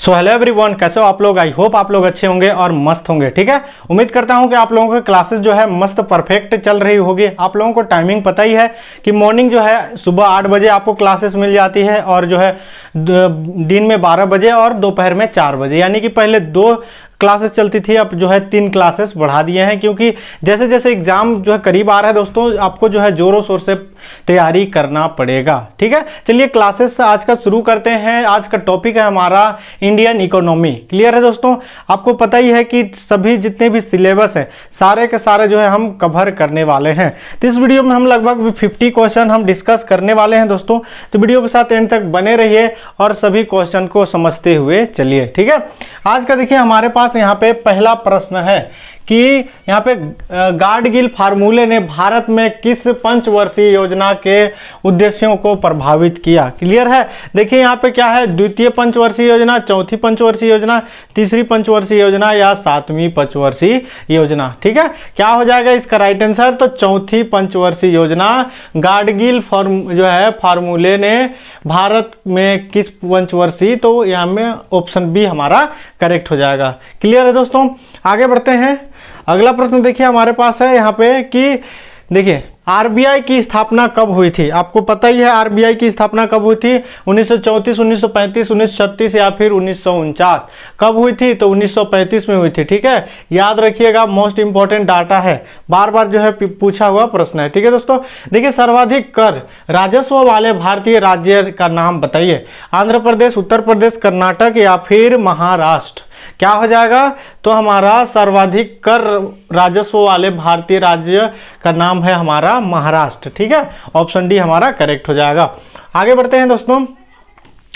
So hello everyone, कैसे हो आप लोग। आई होप आप लोग अच्छे होंगे और मस्त होंगे। ठीक है, उम्मीद करता हूं कि आप लोगों की क्लासेस जो है मस्त परफेक्ट चल रही होगी। आप लोगों को टाइमिंग पता ही है कि मॉर्निंग जो है सुबह 8 बजे आपको क्लासेस मिल जाती है और जो है दिन में 12 बजे और दोपहर में 4 बजे, यानी कि पहले 2 क्लासेस चलती थी, अब जो है 3 क्लासेस बढ़ा दिए हैं, क्योंकि जैसे जैसे एग्जाम जो है करीब आ रहा है दोस्तों, आपको जो है जोरों शोर से तैयारी करना पड़ेगा। ठीक है, चलिए क्लासेस आज का शुरू करते हैं। आज का टॉपिक है हमारा इंडियन इकोनॉमी। क्लियर है दोस्तों, आपको पता ही है कि सभी जितने भी सिलेबस है सारे के सारे जो है हम कवर करने वाले हैं। तो इस वीडियो में हम लगभग 50 क्वेश्चन हम डिस्कस करने वाले हैं दोस्तों, तो वीडियो के साथ एंड तक बने रहिए और सभी क्वेश्चन को समझते हुए चलिए। ठीक है, आज का देखिए हमारे पास यहाँ पे पहला प्रश्न है कि यहाँ पे गाडगिल फार्मूले ने भारत में किस पंचवर्षीय योजना के उद्देश्यों को प्रभावित किया। क्लियर है, देखिए यहाँ पे क्या है, द्वितीय पंचवर्षीय योजना, चौथी पंचवर्षीय योजना, तीसरी पंचवर्षीय योजना या 7वीं पंचवर्षीय योजना। ठीक है, क्या हो जाएगा इसका राइट आंसर, तो चौथी पंचवर्षीय योजना गाडगिल फार्मूले ने भारत में किस पंचवर्षीय, तो यहाँ में ऑप्शन बी हमारा करेक्ट हो जाएगा। क्लियर है दोस्तों, आगे बढ़ते हैं। अगला प्रश्न देखिए हमारे पास है यहाँ पे कि देखिए आरबीआई की स्थापना कब हुई थी। आपको पता ही है आरबीआई की स्थापना कब हुई थी, 1934, 1935, 1936 या फिर 1949। कब हुई थी, तो 1935 में हुई थी। ठीक है, याद रखिएगा, मोस्ट इंपॉर्टेंट डाटा है, बार बार जो है पूछा हुआ प्रश्न है। ठीक है दोस्तों, देखिए सर्वाधिक कर राजस्व वाले भारतीय राज्य का नाम बताइए। आंध्र प्रदेश, उत्तर प्रदेश, कर्नाटक या फिर महाराष्ट्र। क्या हो जाएगा, तो हमारा सर्वाधिक कर राजस्व वाले भारतीय राज्य का नाम है हमारा महाराष्ट्र। ठीक है, ऑप्शन डी हमारा करेक्ट हो जाएगा। आगे बढ़ते हैं दोस्तों।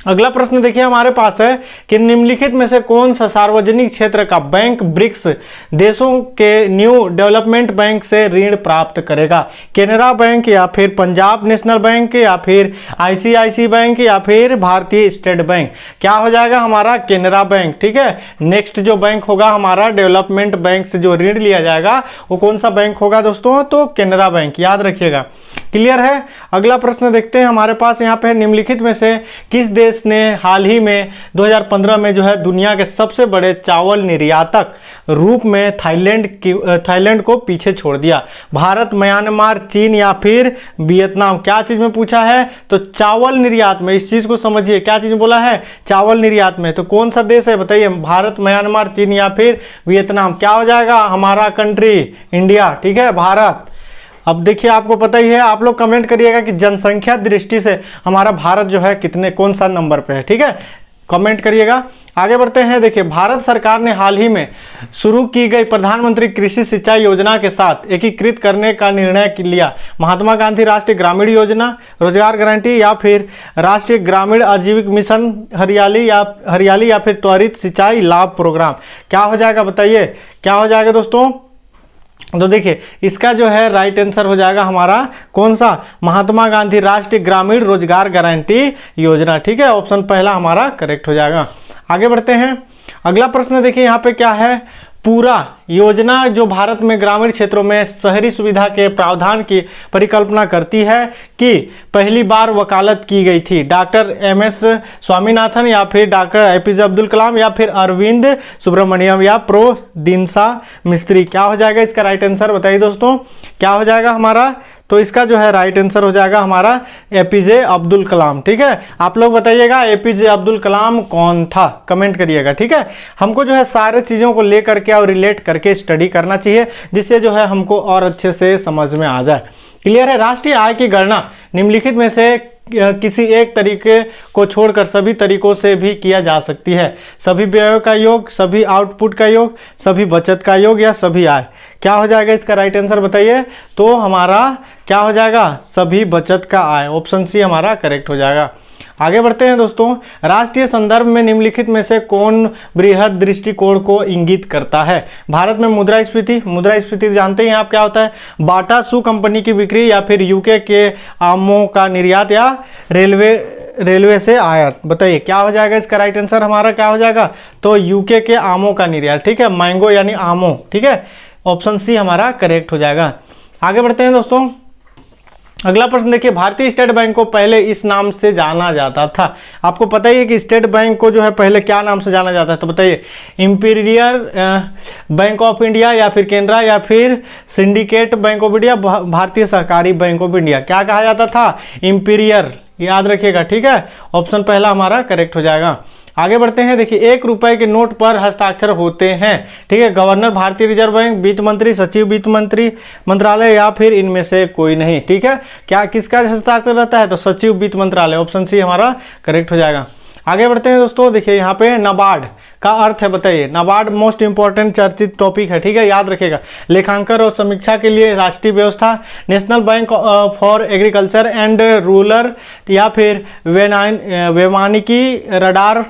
अगला प्रश्न देखिए हमारे पास है कि निम्नलिखित में से कौन सा सार्वजनिक क्षेत्र का बैंक ब्रिक्स देशों के न्यू डेवलपमेंट बैंक से ऋण प्राप्त करेगा। केनरा बैंक या फिर पंजाब नेशनल बैंक या फिर आईसीआईसी बैंक या फिर भारतीय स्टेट बैंक। क्या हो जाएगा हमारा, केनरा बैंक। ठीक है, नेक्स्ट जो बैंक होगा हमारा डेवलपमेंट बैंक से जो ऋण लिया जाएगा वो कौन सा बैंक होगा दोस्तों, तो केनरा बैंक, याद रखिएगा। क्लियर है, अगला प्रश्न देखते हैं हमारे पास यहाँ पे, निम्नलिखित में से किस देश ने हाल ही में 2015 में जो है दुनिया के सबसे बड़े चावल निर्यातक रूप में थाईलैंड को पीछे छोड़ दिया। भारत, म्यांमार, चीन या फिर वियतनाम। क्या चीज में पूछा है, तो चावल निर्यात में। इस चीज को समझिए, क्या चीज बोला है, चावल निर्यात में। तो कौन सा देश है बताइए, भारत, म्यांमार, चीन या फिर वियतनाम। क्या हो जाएगा हमारा कंट्री, इंडिया। ठीक है, भारत। अब देखिए आपको पता ही है, आप लोग कमेंट करिएगा कि जनसंख्या दृष्टि से हमारा भारत जो है कितने कौन सा नंबर पे है। ठीक है, कमेंट करिएगा। आगे बढ़ते हैं। देखिए भारत सरकार ने हाल ही में शुरू की गई प्रधानमंत्री कृषि सिंचाई योजना के साथ एकीकृत करने का निर्णय लिया। महात्मा गांधी राष्ट्रीय ग्रामीण योजना, रोजगार गारंटी या फिर राष्ट्रीय ग्रामीण आजीविका मिशन, हरियाली या फिर त्वरित सिंचाई लाभ प्रोग्राम। क्या हो जाएगा बताइए, क्या हो जाएगा दोस्तों, तो देखिए इसका जो है राइट आंसर हो जाएगा हमारा कौन सा, महात्मा गांधी राष्ट्रीय ग्रामीण रोजगार गारंटी योजना। ठीक है, ऑप्शन पहला हमारा करेक्ट हो जाएगा। आगे बढ़ते हैं। अगला प्रश्न देखिए यहाँ पे क्या है, पूरा योजना जो भारत में ग्रामीण क्षेत्रों में शहरी सुविधा के प्रावधान की परिकल्पना करती है कि पहली बार वकालत की गई थी। डॉक्टर एमएस स्वामीनाथन या फिर डॉक्टर एपीजे अब्दुल कलाम या फिर अरविंद सुब्रमण्यम या प्रो दिनसा मिस्त्री। क्या हो जाएगा इसका राइट आंसर बताइए दोस्तों, क्या हो जाएगा हमारा, तो इसका जो है राइट आंसर हो जाएगा हमारा एपीजे अब्दुल कलाम। ठीक है, आप लोग बताइएगा एपीजे अब्दुल कलाम कौन था, कमेंट करिएगा। ठीक है, हमको जो है सारे चीज़ों को लेकर के और रिलेट करके स्टडी करना चाहिए, जिससे जो है हमको और अच्छे से समझ में आ जाए। क्लियर है, राष्ट्रीय आय की गणना निम्नलिखित में से किसी एक तरीके को छोड़कर सभी तरीकों से भी किया जा सकती है। सभी व्ययों का योग, सभी आउटपुट का योग, सभी बचत का योग या सभी आय। क्या हो जाएगा इसका राइट आंसर बताइए, तो हमारा क्या हो जाएगा, सभी बचत का आय। ऑप्शन सी हमारा करेक्ट हो जाएगा। आगे बढ़ते हैं दोस्तों। राष्ट्रीय संदर्भ में निम्नलिखित में से कौन बृहद दृष्टिकोण को इंगित करता है। भारत में मुद्रास्फीति, मुद्रास्फीति जानते हैं आप क्या होता है, बाटा शू कंपनी की बिक्री या फिर यूके के आमों का निर्यात या रेलवे से आयात। बताइए क्या हो जाएगा इसका राइट आंसर हमारा, क्या हो जाएगा, तो यूके के आमों का निर्यात। ठीक है, मैंगो यानी आमों। ठीक है, ऑप्शन सी हमारा करेक्ट हो जाएगा। आगे बढ़ते हैं दोस्तों। अगला प्रश्न देखिए, भारतीय स्टेट बैंक को पहले इस नाम से जाना जाता था। आपको पता ही है कि स्टेट बैंक को जो है पहले क्या नाम से जाना जाता है, तो बताइए, इंपीरियल बैंक ऑफ इंडिया, या फिर केनरा, या फिर सिंडिकेट बैंक ऑफ इंडिया, भारतीय सहकारी बैंक ऑफ इंडिया। क्या कहा जाता था? इंपीरियल, याद रखिएगा, ठीक है। ऑप्शन पहला हमारा करेक्ट हो जाएगा। आगे बढ़ते हैं, देखिए, 1 रुपए के नोट पर हस्ताक्षर होते हैं, ठीक है। गवर्नर, भारतीय रिजर्व बैंक, वित्त मंत्री, सचिव वित्त मंत्री मंत्रालय, या फिर इनमें से कोई नहीं, ठीक है। क्या किसका हस्ताक्षर रहता है? तो सचिव वित्त मंत्रालय, ऑप्शन सी हमारा करेक्ट हो जाएगा। आगे बढ़ते हैं दोस्तों, देखिए यहाँ पे नाबार्ड का अर्थ है, बताइए। नाबार्ड मोस्ट इंपॉर्टेंट चर्चित टॉपिक है, ठीक है, याद रखिएगा। लेखांकन और समीक्षा के लिए राष्ट्रीय व्यवस्था, national bank for agriculture and rural, या फिर वैमानिकी रडार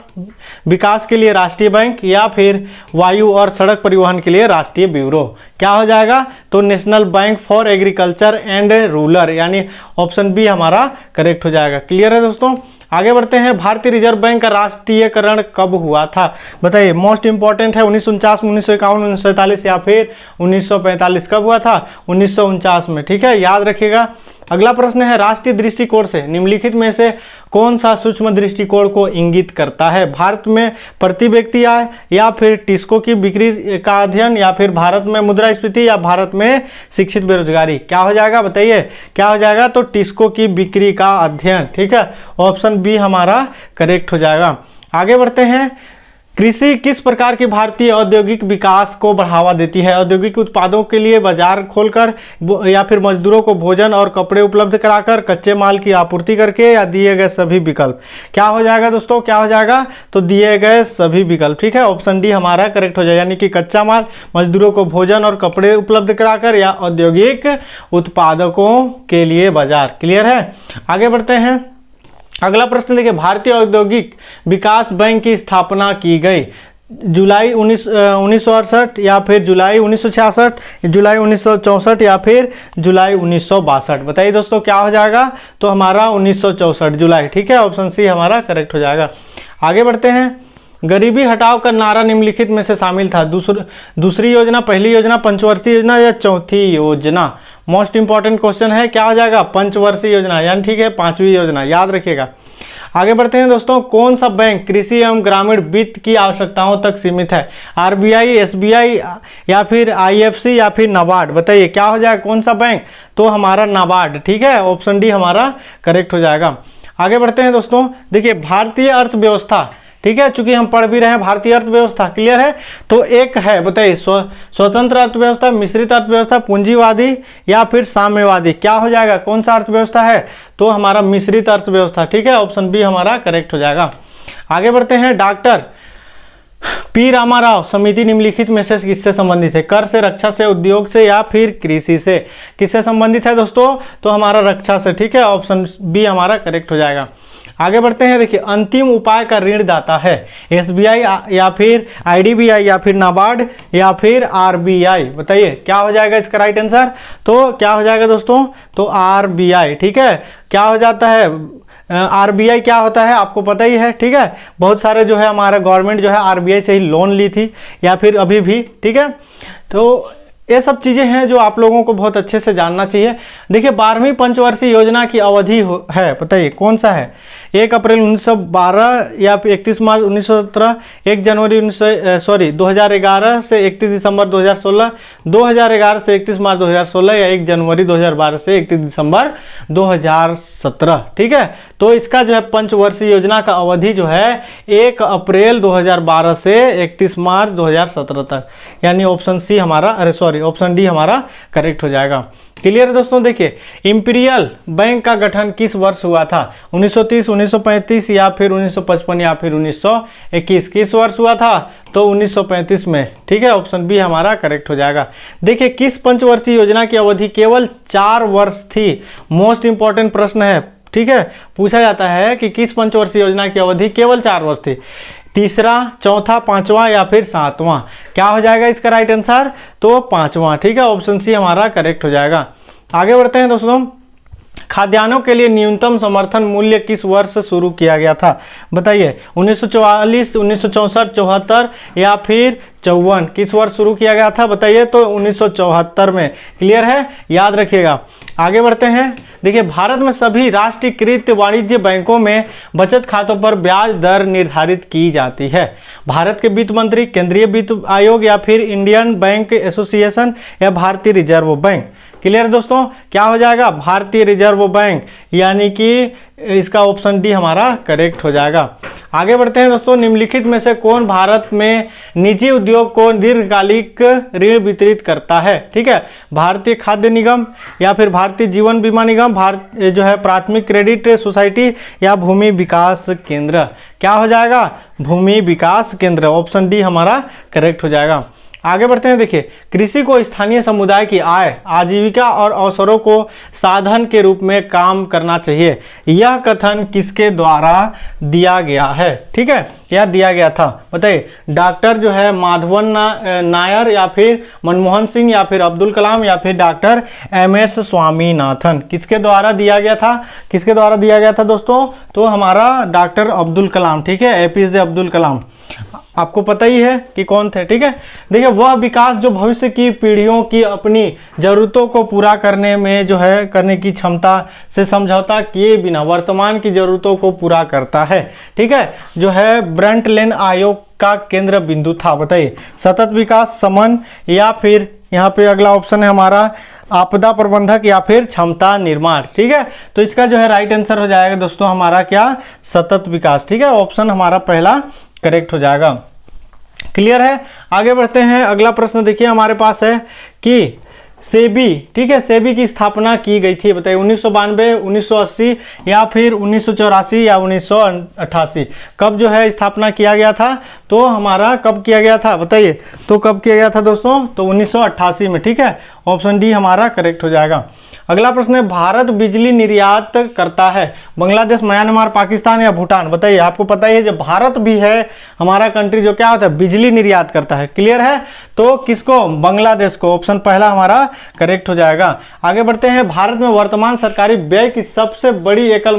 विकास के लिए राष्ट्रीय बैंक, या फिर वायु और सड़क परिवहन के लिए राष्ट्रीय ब्यूरो। क्या हो जाएगा? तो national bank for agriculture and rural, यानी ऑप्शन बी हमारा करेक्ट हो जाएगा। क्लियर है दोस्तों? आगे बढ़ते हैं, भारतीय रिजर्व बैंक का राष्ट्रीयकरण कब हुआ था? बताइए, मोस्ट इंपॉर्टेंट है। 1949, 1951, 1947 या फिर 1945। कब हुआ था? 1949 में, ठीक है, याद रखिएगा। अगला प्रश्न है, राष्ट्रीय दृष्टिकोण से निम्नलिखित में से कौन सा सूक्ष्म दृष्टिकोण को इंगित करता है? भारत में प्रति व्यक्ति आय, या फिर टिस्को की बिक्री का अध्ययन, या फिर भारत में मुद्रास्फीति, या भारत में शिक्षित बेरोजगारी। क्या हो जाएगा? बताइए, क्या हो जाएगा? तो टिस्को की बिक्री का अध्ययन, ठीक है, ऑप्शन बी हमारा करेक्ट हो जाएगा। आगे बढ़ते हैं, कृषि किस प्रकार की भारतीय औद्योगिक विकास को बढ़ावा देती है? औद्योगिक उत्पादों के लिए बाजार खोलकर, या फिर मजदूरों को भोजन और कपड़े उपलब्ध कराकर, कच्चे माल की आपूर्ति करके, या दिए गए सभी विकल्प। क्या हो जाएगा दोस्तों? क्या हो जाएगा? तो दिए गए सभी विकल्प, ठीक है, ऑप्शन डी हमारा करेक्ट हो जाएगा। यानी कि कच्चा माल, मजदूरों को भोजन और कपड़े उपलब्ध कराकर, या औद्योगिक उत्पादकों के लिए बाजार। क्लियर है? आगे बढ़ते हैं, अगला प्रश्न देखिए, भारतीय औद्योगिक विकास बैंक की स्थापना की गई जुलाई 1968, या फिर जुलाई 1966, जुलाई 1964, या फिर जुलाई 1962। बताइए दोस्तों, क्या हो जाएगा? तो हमारा 1964 जुलाई, ठीक है, ऑप्शन सी हमारा करेक्ट हो जाएगा। आगे बढ़ते हैं, गरीबी हटाओ का नारा निम्नलिखित में से शामिल था? दूसरी योजना, पहली योजना, पंचवर्षीय योजना, या चौथी योजना? मोस्ट इंपॉर्टेंट क्वेश्चन है, क्या हो जाएगा? पंचवर्षीय योजना, यानी ठीक है, 5वीं योजना, याद रखिएगा। आगे बढ़ते हैं दोस्तों, कौन सा बैंक कृषि एवं ग्रामीण वित्त की आवश्यकताओं तक सीमित है? आरबीआई, एसबीआई, या फिर आईएफसी, या फिर नाबार्ड? बताइए, क्या हो जाएगा? कौन सा बैंक? तो हमारा नाबार्ड, ठीक है, ऑप्शन डी हमारा करेक्ट हो जाएगा। आगे बढ़ते हैं दोस्तों, देखिए, भारतीय अर्थव्यवस्था, ठीक है, चूंकि हम पढ़ भी रहे हैं भारतीय अर्थव्यवस्था, क्लियर है, तो एक है, बताइए, स्वतंत्र अर्थव्यवस्था, मिश्रित अर्थव्यवस्था, पूंजीवादी, या फिर साम्यवादी। क्या हो जाएगा? कौन सा अर्थव्यवस्था है? तो हमारा मिश्रित अर्थव्यवस्था, ठीक है, ऑप्शन बी हमारा करेक्ट हो जाएगा। आगे बढ़ते हैं, डॉक्टर पी रामाराव समिति निम्नलिखित में से किससे संबंधित है? कर से, रक्षा से, उद्योग से, या फिर कृषि से? किससे संबंधित है दोस्तों? तो हमारा रक्षा से, ठीक है, ऑप्शन बी हमारा करेक्ट हो जाएगा। आगे बढ़ते हैं, देखिए, अंतिम उपाय का ऋणदाता है? एसबीआई, या फिर आईडीबीआई, या फिर नाबार्ड, या फिर आरबीआई? बताइए, क्या हो जाएगा इसका राइट आंसर? तो क्या हो जाएगा दोस्तों? तो आरबीआई, ठीक है। क्या हो जाता है? आरबीआई क्या होता है आपको पता ही है, ठीक है। बहुत सारे जो है हमारा गवर्नमेंट जो है आरबीआई से ही लोन ली थी, या फिर अभी भी, ठीक है। तो ये सब चीज़ें हैं जो आप लोगों को बहुत अच्छे से जानना चाहिए। देखिए, 12वीं पंचवर्षीय योजना की अवधि है, बताइए कौन सा है? 1 अप्रैल 1912, या फिर 31 मार्च 1917, 1 जनवरी 2011 से 31 दिसंबर 2016, 2011 से 31 मार्च 2016, या 1 जनवरी 2012 से 31 दिसंबर 2017, ठीक है। तो इसका जो है पंचवर्षीय योजना का अवधि जो है 1 अप्रैल 2012 से 31 मार्च 2017 तक, यानी ऑप्शन सी हमारा, ऑप्शन डी हमारा करेक्ट हो जाएगा। क्लियर है दोस्तों? देखिए, इंपीरियल बैंक का गठन किस वर्ष हुआ था? 1930, 1935, या फिर 1955, या फिर 1921? किस वर्ष हुआ था? तो 1935 में, ठीक है, ऑप्शन बी हमारा करेक्ट हो जाएगा। देखिए, किस पंचवर्षीय योजना की अवधि केवल 4 वर्ष थी? मोस्ट इंपॉर्टेंट प्रश्न है, ठीक है, पूछा जाता है कि किस पंचवर्षीय योजना की अवधि केवल 4 वर्ष थी? तीसरा, चौथा, पांचवा, या फिर सातवां? क्या हो जाएगा इसका राइट आंसर? तो पांचवा, ठीक है, ऑप्शन सी हमारा करेक्ट हो जाएगा। आगे बढ़ते हैं दोस्तों, खाद्यान्नों के लिए न्यूनतम समर्थन मूल्य किस वर्ष शुरू किया गया था? बताइए 1944, 1964, 74 या फिर 54? किस वर्ष शुरू किया गया था बताइए? तो 1974 में। क्लियर है, याद रखिएगा। आगे बढ़ते हैं। देखिए भारत में सभी राष्ट्रीयकृत वाणिज्य बैंकों में बचत खातों पर ब्याज दर निर्धारित की जाती है। भारत के वित्त मंत्री, केंद्रीय वित्त आयोग या फिर इंडियन बैंक एसोसिएशन या भारतीय रिजर्व बैंक? क्लियर दोस्तों, क्या हो जाएगा? भारतीय रिजर्व बैंक, यानी कि इसका ऑप्शन डी हमारा करेक्ट हो जाएगा। आगे बढ़ते हैं दोस्तों। निम्नलिखित में से कौन भारत में निजी उद्योग को दीर्घकालिक ऋण वितरित करता है? ठीक है, भारतीय खाद्य निगम या फिर भारतीय जीवन बीमा निगम, जो है प्राथमिक क्रेडिट सोसाइटी या भूमि विकास केंद्र? क्या हो जाएगा? भूमि विकास केंद्र, ऑप्शन डी हमारा करेक्ट हो जाएगा। आगे बढ़ते हैं। देखिए कृषि को स्थानीय समुदाय की आय, आजीविका और अवसरों को साधन के रूप में काम करना चाहिए, यह कथन किसके द्वारा दिया गया है? ठीक है, यह दिया गया था, बताइए डॉक्टर जो है माधवन नायर या फिर मनमोहन सिंह या फिर अब्दुल कलाम या फिर डॉक्टर MS स्वामीनाथन? किसके द्वारा दिया गया था? किसके द्वारा दिया गया था दोस्तों? तो हमारा डॉक्टर अब्दुल कलाम, ठीक है, APJ अब्दुल कलाम। आपको पता ही है कि कौन थे। ठीक है, देखिए वह विकास जो भविष्य की पीढ़ियों की अपनी जरूरतों को पूरा करने में जो है करने की क्षमता से समझौता किए बिना वर्तमान की जरूरतों को पूरा करता है। ठीक है, जो है ब्रंटलेन आयोग का केंद्र बिंदु था। बताइए सतत विकास, समन या फिर यहाँ पे अगला ऑप्शन है हमारा आपदा प्रबंधक या फिर क्षमता निर्माण? ठीक है, तो इसका जो है राइट आंसर हो जाएगा दोस्तों हमारा क्या? सतत विकास। ठीक है, ऑप्शन हमारा पहला करेक्ट हो जाएगा। क्लियर है, आगे बढ़ते हैं। अगला प्रश्न देखिए हमारे पास है कि सेबी, ठीक है, सेबी की स्थापना की गई थी? बताइए 1992, 1980 या फिर 1984 या 1988? कब जो है स्थापना किया गया था? तो हमारा कब किया गया था बताइए? तो कब किया गया था दोस्तों? तो 1988 में। ठीक है, ऑप्शन डी हमारा करेक्ट हो जाएगा। अगला प्रश्न है भारत बिजली निर्यात करता है बांग्लादेश, म्यांमार, पाकिस्तान या भूटान? बताइए, आपको पता ही है जो भारत भी है हमारा कंट्री जो क्या होता है बिजली निर्यात करता है। क्लियर है, तो किसको? बांग्लादेश को, ऑप्शन पहला हमारा करेक्ट हो जाएगा। आगे बढ़ते हैं। भारत में वर्तमान सरकारी व्यय की सबसे बड़ी एकल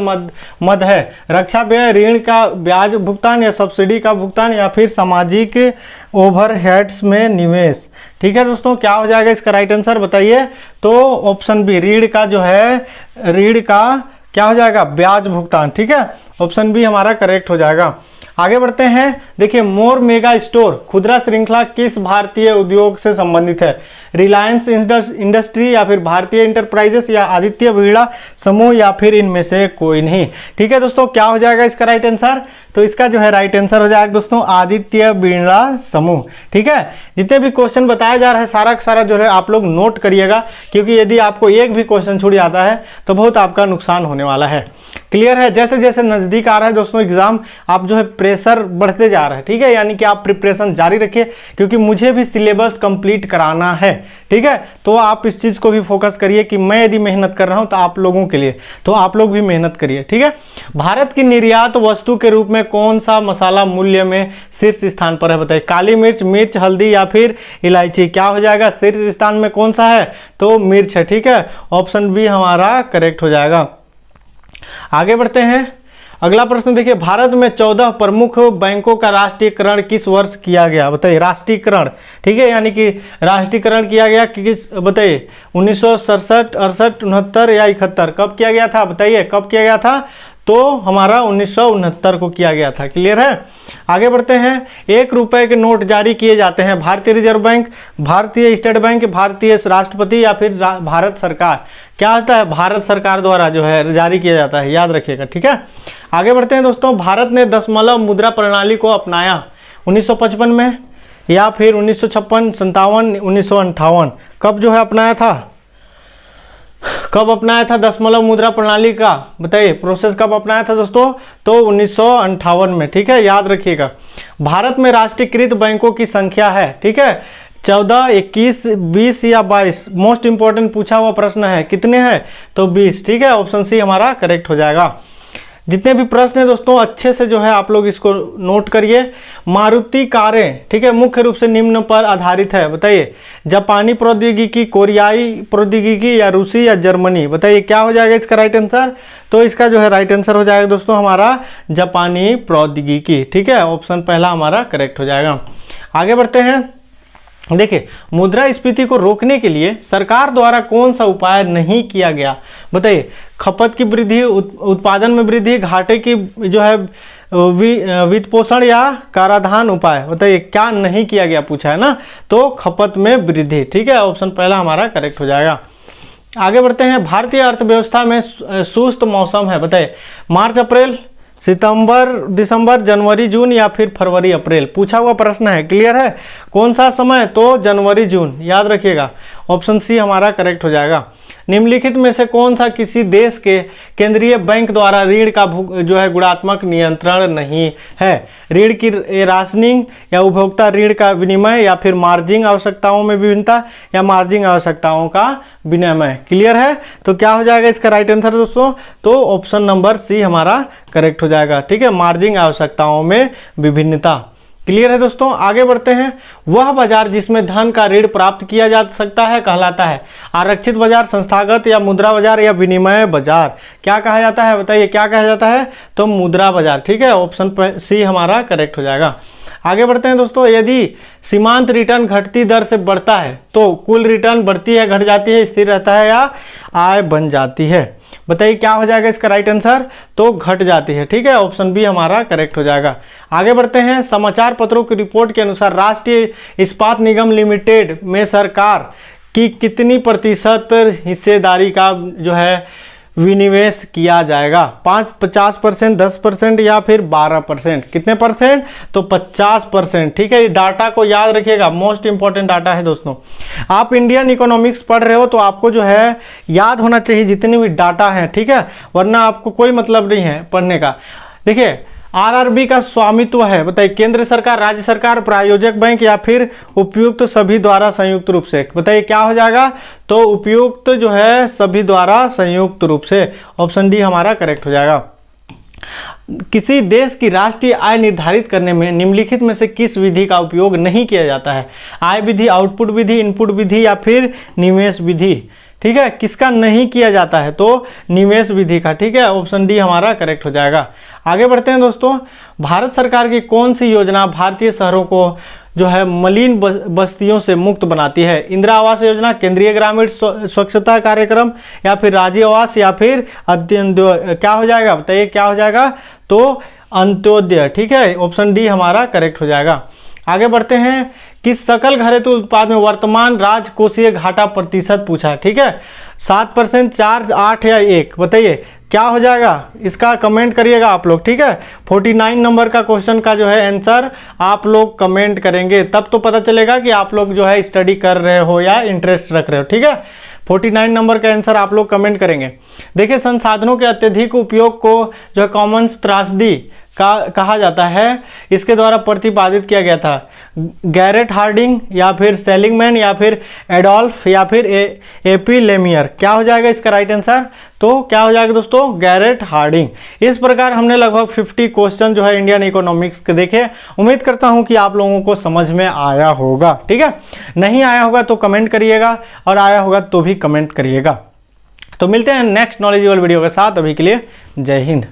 मद है? रक्षा व्यय, ऋण का ब्याज भुगतान या सब्सिडी का भुगतान या फिर सामाजिक ओवरहेड्स में निवेश? ठीक है दोस्तों, क्या हो जाएगा इसका राइट आंसर बताइए? तो ऑप्शन बी, ऋण का जो है ऋण का क्या हो जाएगा? ब्याज भुगतान। ठीक है, ऑप्शन बी हमारा करेक्ट हो जाएगा। आगे बढ़ते हैं। देखिए मोर मेगा स्टोर खुदरा श्रृंखला किस भारतीय उद्योग से संबंधित है? रिलायंस इंडस्ट्री या फिर भारतीय इंटरप्राइजेस या आदित्य बिरला समूह या फिर इनमें से कोई नहीं? ठीक है दोस्तों, क्या हो जाएगा इसका राइट आंसर? तो इसका जो है राइट आंसर हो जाएगा दोस्तों आदित्य बिरला समूह। ठीक है, जितने भी क्वेश्चन बताया जा रहा है सारा का सारा जो है आप लोग नोट करिएगा, क्योंकि यदि आपको एक भी क्वेश्चन छूट जाता है तो बहुत आपका नुकसान होने वाला है। क्लियर है, जैसे जैसे नजदीक आ रहा है दोस्तों एग्जाम, आप जो है प्रेशर बढ़ते जा रहा है। ठीक है, यानी कि आप प्रिपरेशन जारी रखिए, क्योंकि मुझे भी सिलेबस कंप्लीट कराना है। ठीक है, तो आप इस चीज को भी फोकस करिए कि मैं यदि मेहनत कर रहा हूं तो आप लोगों के लिए, तो आप लोग भी मेहनत करिए। ठीक है, भारत की निर्यात वस्तु के रूप में कौन सा मसाला मूल्य में शीर्ष स्थान पर है? बताइए काली मिर्च, मिर्च, हल्दी या फिर इलायची? क्या हो जाएगा? शीर्ष स्थान में कौन सा है? तो मिर्च है। ठीक है, ऑप्शन बी हमारा करेक्ट हो जाएगा। आगे बढ़ते हैं। अगला प्रश्न देखिए भारत में 14 प्रमुख बैंकों का राष्ट्रीयकरण किस वर्ष किया गया? बताइए राष्ट्रीयकरण। ठीक है, यानी कि राष्ट्रीयकरण किया गया किस, बताइए 1967, 68, 69 या 71? कब किया गया था? बताइए कब किया गया था? तो हमारा 1969 को किया गया था। क्लियर है, आगे बढ़ते हैं। 1 रुपए के नोट जारी किए जाते हैं भारतीय रिजर्व बैंक, भारतीय स्टेट बैंक, भारतीय राष्ट्रपति या फिर भारत सरकार? क्या होता है? भारत सरकार द्वारा जो है जारी किया जाता है, याद रखिएगा। ठीक है, आगे बढ़ते हैं दोस्तों। भारत ने दशमलव मुद्रा प्रणाली को अपनाया 1955 में या फिर 1956, 57, 1958? कब जो है अपनाया था? कब अपनाया था दशमलव मुद्रा प्रणाली का? बताइए प्रोसेस कब अपनाया था दोस्तों? तो 1958 में। ठीक है, याद रखिएगा। भारत में राष्ट्रीयकृत बैंकों की संख्या है, ठीक है, 14, 21, 20 या 22? मोस्ट इंपॉर्टेंट पूछा हुआ प्रश्न है, कितने हैं? तो 20। ठीक है, ऑप्शन सी हमारा करेक्ट हो जाएगा। जितने भी प्रश्न है दोस्तों अच्छे से जो है आप लोग इसको नोट करिए। मारुति कारें, ठीक है, मुख्य रूप से निम्न पर आधारित है, बताइए जापानी प्रौद्योगिकी, कोरियाई प्रौद्योगिकी या रूसी या जर्मनी, बताइए क्या हो जाएगा इसका राइट आंसर। तो इसका जो है राइट आंसर हो जाएगा दोस्तों हमारा जापानी प्रौद्योगिकी, ठीक है, ऑप्शन पहला हमारा करेक्ट हो जाएगा। आगे बढ़ते हैं। देखिए मुद्रास्फीति को रोकने के लिए सरकार द्वारा कौन सा उपाय नहीं किया गया, बताइए खपत की वृद्धि, उत्पादन में वृद्धि, घाटे की जो है वित्त पोषण या कराधान उपाय, बताइए क्या नहीं किया गया पूछा है ना, तो खपत में वृद्धि, ठीक है, ऑप्शन पहला हमारा करेक्ट हो जाएगा। आगे बढ़ते हैं। भारतीय अर्थव्यवस्था में सुस्त मौसम है, बताइए मार्च अप्रैल, सितंबर दिसंबर, जनवरी जून या फिर फरवरी अप्रैल, पूछा हुआ प्रश्न है, क्लियर है। कौन सा समय, तो जनवरी जून, याद रखिएगा, ऑप्शन सी हमारा करेक्ट हो जाएगा। निम्नलिखित में से कौन सा किसी देश के केंद्रीय बैंक द्वारा ऋण का जो है गुणात्मक नियंत्रण नहीं है, ऋण की राशनिंग या उपभोक्ता ऋण का विनिमय या फिर मार्जिन आवश्यकताओं में विभिन्नता या मार्जिन आवश्यकताओं का विनिमय, क्लियर है। तो क्या हो जाएगा इसका राइट आंसर दोस्तों, तो ऑप्शन नंबर सी हमारा करेक्ट हो जाएगा, ठीक है, मार्जिन आवश्यकताओं में विभिन्नता, क्लियर है दोस्तों। आगे बढ़ते हैं। वह बाजार जिसमें धन का ऋण प्राप्त किया जा सकता है कहलाता है आरक्षित बाजार, संस्थागत या मुद्रा बाजार या विनिमय बाजार, क्या कहा जाता है, बताइए क्या कहा जाता है, तो मुद्रा बाजार, ठीक है, ऑप्शन सी हमारा करेक्ट हो जाएगा। आगे बढ़ते हैं दोस्तों। यदि सीमांत रिटर्न घटती दर से बढ़ता है तो कुल रिटर्न बढ़ती है, घट जाती है, स्थिर रहता है या आय बन जाती है, बताइए क्या हो जाएगा इसका राइट आंसर, तो घट जाती है, ठीक है, ऑप्शन बी हमारा करेक्ट हो जाएगा। आगे बढ़ते हैं। समाचार पत्रों की रिपोर्ट के अनुसार राष्ट्रीय इस्पात निगम लिमिटेड में सरकार की कितनी प्रतिशत हिस्सेदारी का जो है विनिवेश किया जाएगा, 50%, 10% या फिर 12%, कितने परसेंट, तो 50%, ठीक है। ये डाटा को याद रखिएगा, मोस्ट इंपॉर्टेंट डाटा है दोस्तों। आप इंडियन इकोनॉमिक्स पढ़ रहे हो तो आपको जो है याद होना चाहिए जितने भी डाटा है, ठीक है, वरना आपको कोई मतलब नहीं है पढ़ने का। देखिए आरआरबी का स्वामित्व है, बताइए केंद्र सरकार, राज्य सरकार, प्रायोजक बैंक या फिर उपयुक्त सभी द्वारा संयुक्त रूप से, बताइए क्या हो जाएगा, तो उपयुक्त जो है सभी द्वारा संयुक्त रूप से, ऑप्शन डी हमारा करेक्ट हो जाएगा। किसी देश की राष्ट्रीय आय निर्धारित करने में निम्नलिखित में से किस विधि का उपयोग नहीं किया जाता है, आय विधि, आउटपुट विधि, इनपुट विधि या फिर निवेश विधि, ठीक है, किसका नहीं किया जाता है, तो निवेश विधि का, ठीक है, ऑप्शन डी हमारा करेक्ट हो जाएगा। आगे बढ़ते हैं दोस्तों। भारत सरकार की कौन सी योजना भारतीय शहरों को जो है मलिन बस्तियों से मुक्त बनाती है, इंदिरा आवास योजना, केंद्रीय ग्रामीण स्वच्छता कार्यक्रम या फिर राज्य आवास या फिर अंत्योदय, क्या हो जाएगा, बताइए क्या हो जाएगा, तो अंत्योदय, ठीक है, ऑप्शन डी हमारा करेक्ट हो जाएगा। आगे बढ़ते हैं। कि सकल घरेलू उत्पाद में वर्तमान राजकोषीय घाटा प्रतिशत पूछा, ठीक है, 7%, 4, 8 या 1, बताइए क्या हो जाएगा, इसका कमेंट करिएगा आप लोग, ठीक है। 49 नंबर का क्वेश्चन का जो है आंसर आप लोग कमेंट करेंगे, तब तो पता चलेगा कि आप लोग जो है स्टडी कर रहे हो या इंटरेस्ट रख रहे हो, ठीक है। 49 नंबर का आंसर आप लोग कमेंट करेंगे। देखिए संसाधनों के अत्यधिक उपयोग को जो है कॉमन्स त्रासदी का कहा जाता है, इसके द्वारा प्रतिपादित किया गया था गैरेट हार्डिंग या फिर सेलिंगमैन या फिर एडोल्फ या फिर एपी लेमियर, क्या हो जाएगा इसका राइट आंसर, तो क्या हो जाएगा दोस्तों, गैरेट हार्डिंग। इस प्रकार हमने लगभग 50 क्वेश्चन जो है इंडियन इकोनॉमिक्स के देखे। उम्मीद करता हूं कि आप लोगों को समझ में आया होगा, ठीक है, नहीं आया होगा तो कमेंट करिएगा और आया होगा तो भी कमेंट करिएगा। तो मिलते हैं नेक्स्ट नॉलेजेबल वीडियो के साथ, अभी के लिए जय हिंद।